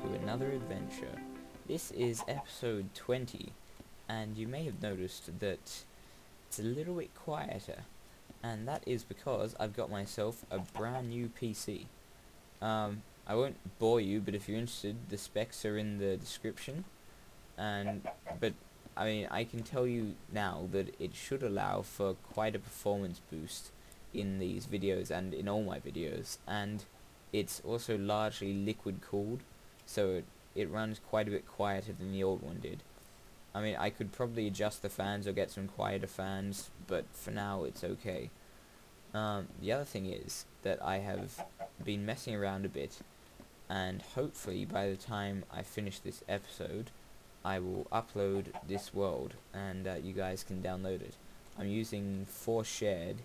to another adventure. This is episode 20, and you may have noticed that it's a little bit quieter, and that is because I've got myself a brand new PC. I won't bore you, but if you're interested, the specs are in the description, but I mean, I can tell you now that it should allow for quite a performance boost in these videos and in all my videos, and it's also largely liquid cooled, so it runs quite a bit quieter than the old one did. I mean, I could probably adjust the fans or get some quieter fans, but for now it's okay. The other thing is that I have been messing around a bit, and hopefully by the time I finish this episode I will upload this world and you guys can download it. I'm using 4Shared,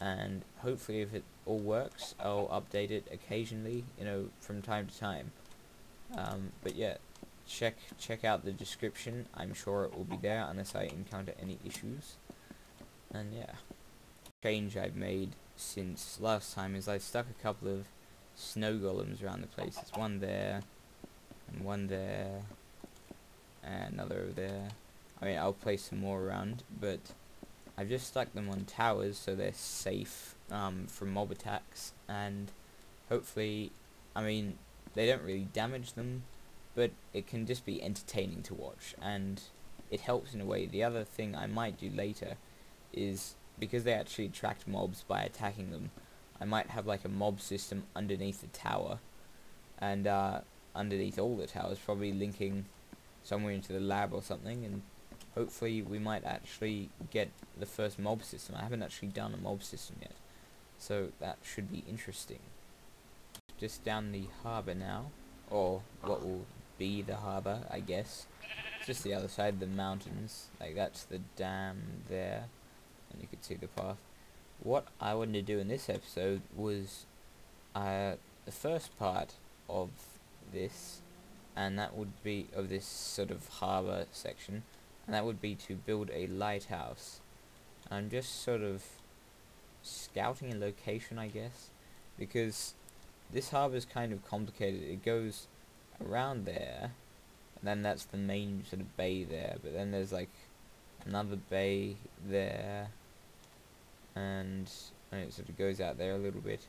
and hopefully if it all works I'll update it occasionally, you know, from time to time. But yeah, check out the description. I'm sure it will be there unless I encounter any issues. And yeah, change I've made since last time is I stuck a couple of snow golems around the place. There's one there and one there and another over there. I mean, I'll place some more around, but I've just stuck them on towers so they're safe from mob attacks, and hopefully, I mean, they don't really damage them, but it can just be entertaining to watch, and it helps in a way. The other thing I might do later is, because they actually attract mobs by attacking them, I might have like a mob system underneath the tower, and underneath all the towers, probably linking somewhere into the lab or something, and hopefully we might actually get the first mob system. I haven't actually done a mob system yet, so that should be interesting. Just down the harbour now, or what will be the harbour, I guess. It's just the other side of the mountains, like that's the dam there, and you can see the path. What I wanted to do in this episode was the first part of this, and that would be of this sort of harbour section, and that would be to build a lighthouse. I'm just sort of scouting a location, I guess, because this harbour is kind of complicated. It goes around there, and then that's the main sort of bay there, but then there's like another bay there, and it sort of goes out there a little bit.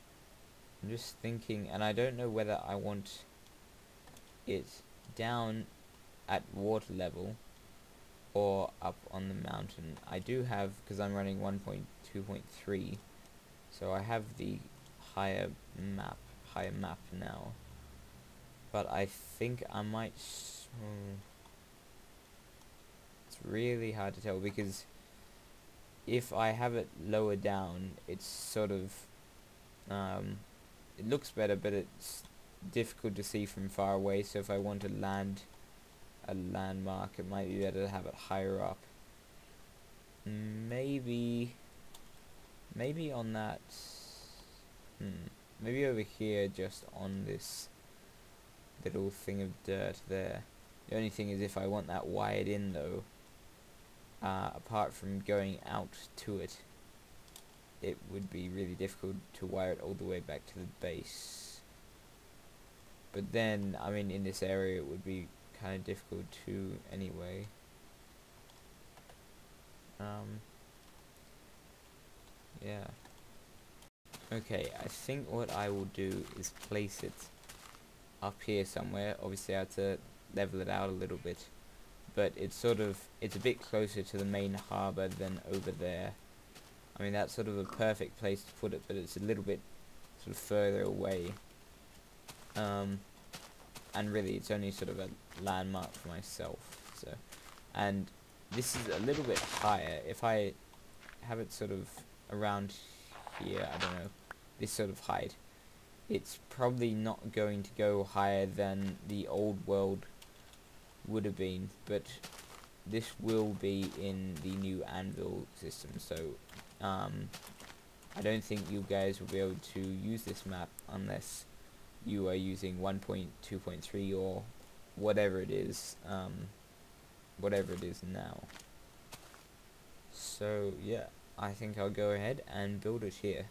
I'm just thinking, and I don't know whether I want it down at water level or up on the mountain. I do have, because I'm running 1.2.3, so I have the higher map now, but I think I might it's really hard to tell, because if I have it lower down, it's sort of it looks better, but it's difficult to see from far away. So if I want to land a landmark, it might be better to have it higher up. Maybe on that, maybe over here, just on this little thing of dirt there. The only thing is, if I want that wired in though, apart from going out to it, it would be really difficult to wire it all the way back to the base. But then, I mean, in this area it would be kind of difficult too anyway. Yeah. Okay, I think what I will do is place it up here somewhere. Obviously I have to level it out a little bit, but it's a bit closer to the main harbour than over there. I mean, that's sort of a perfect place to put it, but it's a little bit sort of further away. And really it's only sort of a landmark for myself. So, and this is a little bit higher. If I have it sort of around here, I don't know, this sort of height, it's probably not going to go higher than the old world would have been, but this will be in the new anvil system, so I don't think you guys will be able to use this map unless you are using 1.2.3 or whatever it is now. So yeah, I think I'll go ahead and build it here.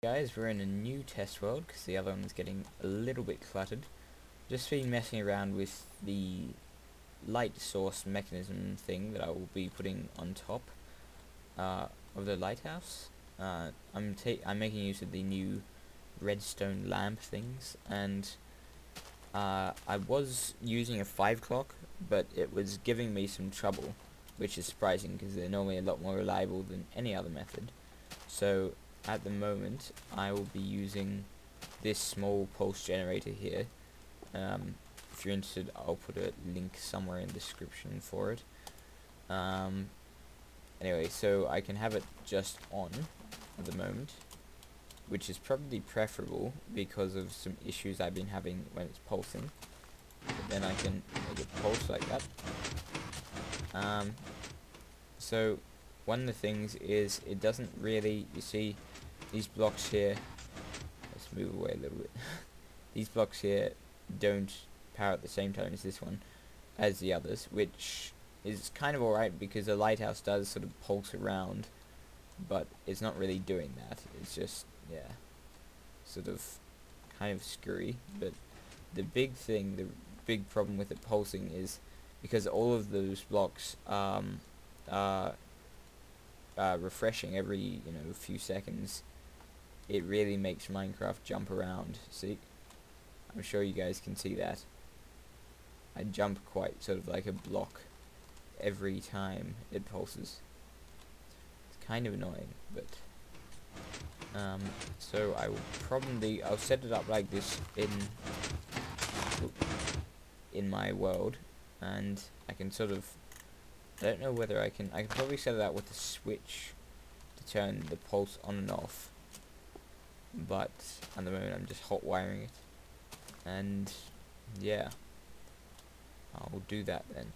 Guys, we're in a new test world because the other one was getting a little bit cluttered. Just been messing around with the light source mechanism thing that I will be putting on top of the lighthouse. I'm making use of the new redstone lamp things, and I was using a 5 clock, but it was giving me some trouble, which is surprising because they're normally a lot more reliable than any other method. So at the moment I will be using this small pulse generator here. If you're interested, I'll put a link somewhere in the description for it. Anyway, so I can have it just on at the moment, which is probably preferable because of some issues I've been having when it's pulsing. But then I can make it pulse like that. So one of the things is it doesn't really, you see these blocks here, let's move away a little bit. These blocks here don't power at the same time as this one, as the others, which is kind of alright because the lighthouse does sort of pulse around, but it's not really doing that. It's just, yeah, sort of kind of screwy. But the big thing, the big problem with it pulsing is because all of those blocks are refreshing every few seconds. It really makes Minecraft jump around. See, I'm sure you guys can see that. I jump quite sort of like a block every time it pulses. It's kind of annoying, but so I'll set it up like this in my world, and I can sort of, I don't know whether I can probably set it out with a switch to turn the pulse on and off, but at the moment I'm just hot wiring it, and yeah, I'll do that then.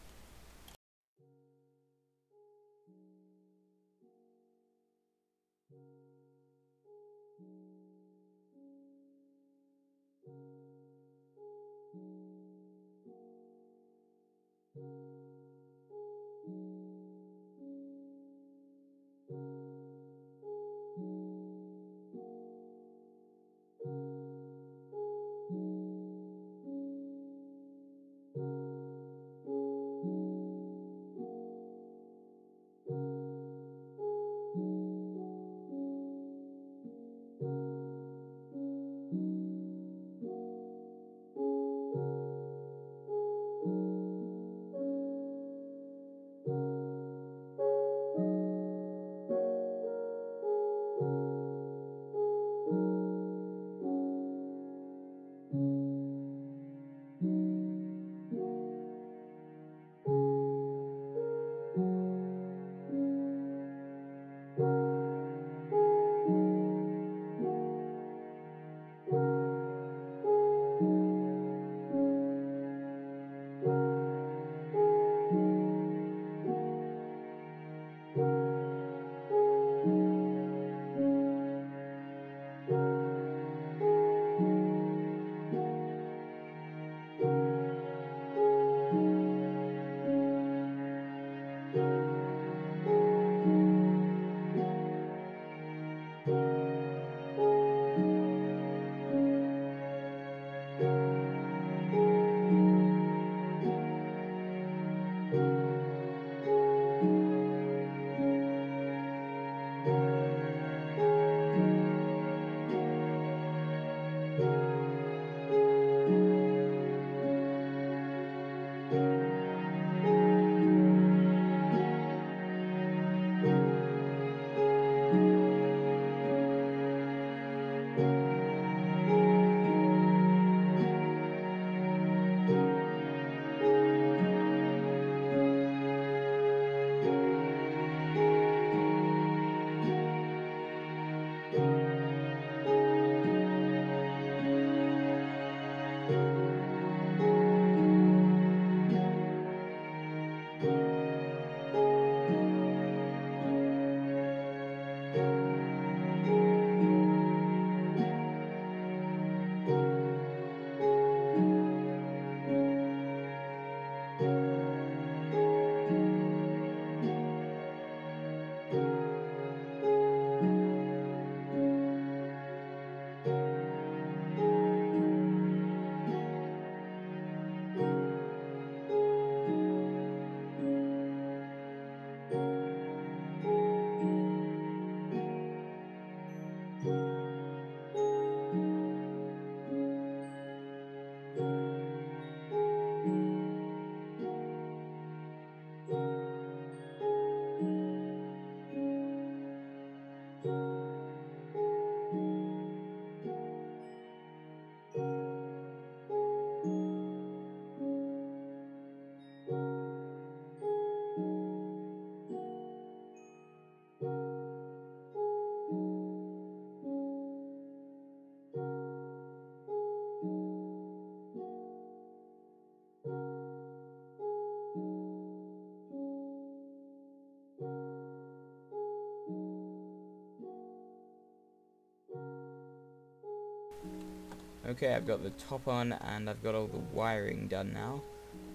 Okay, I've got the top on and I've got all the wiring done now.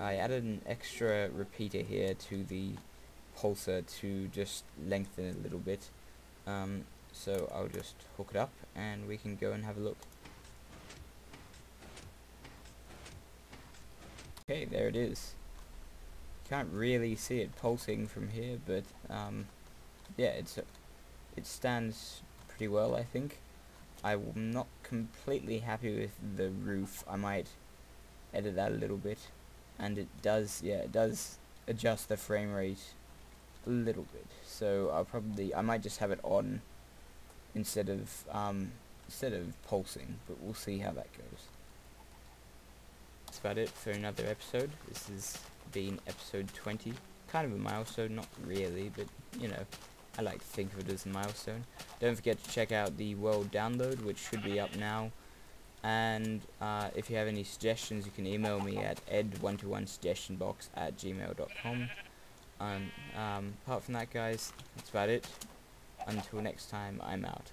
I added an extra repeater here to the pulsar to just lengthen it a little bit. So I'll just hook it up and we can go and have a look. Okay, there it is. Can't really see it pulsing from here, but yeah, it stands pretty well, I think. I'm not completely happy with the roof. I might edit that a little bit, and it does adjust the frame rate a little bit. So I might just have it on instead of pulsing, but we'll see how that goes. That's about it for another episode. This has been episode 20. Kind of a milestone, not really, but you know, I like to think of it as a milestone. Don't forget to check out the world download, which should be up now. And if you have any suggestions, you can email me at TheEdwardo121suggestionbox@gmail.com. Apart from that, guys, that's about it. Until next time, I'm out.